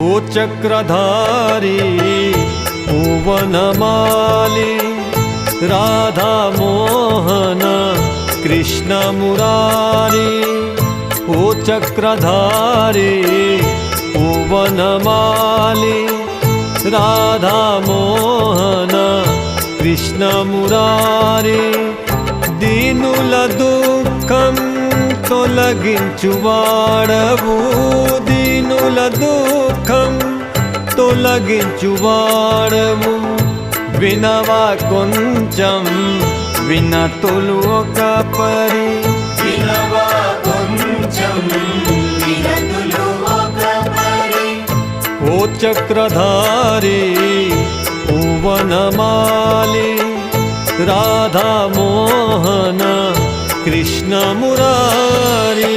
ओ चक्रधारी ओ वनमाली राधा मोहन कृष्ण मुरारी ओ चक्रधारी ओ वनमाली राधा मोहन कृष्ण मुरारी दीनुल दुःखं तొలగించువాడవు దీనుల దుఃఖం తొలగించువాడవు వినవా కొంచెం వినతులు ఒక పరి వినవా కొంచెం వినతులు ఒక పరి ఓ చక్రధారి ఓ వనమాలి రాధా మోహన कृष्ण मुरारी।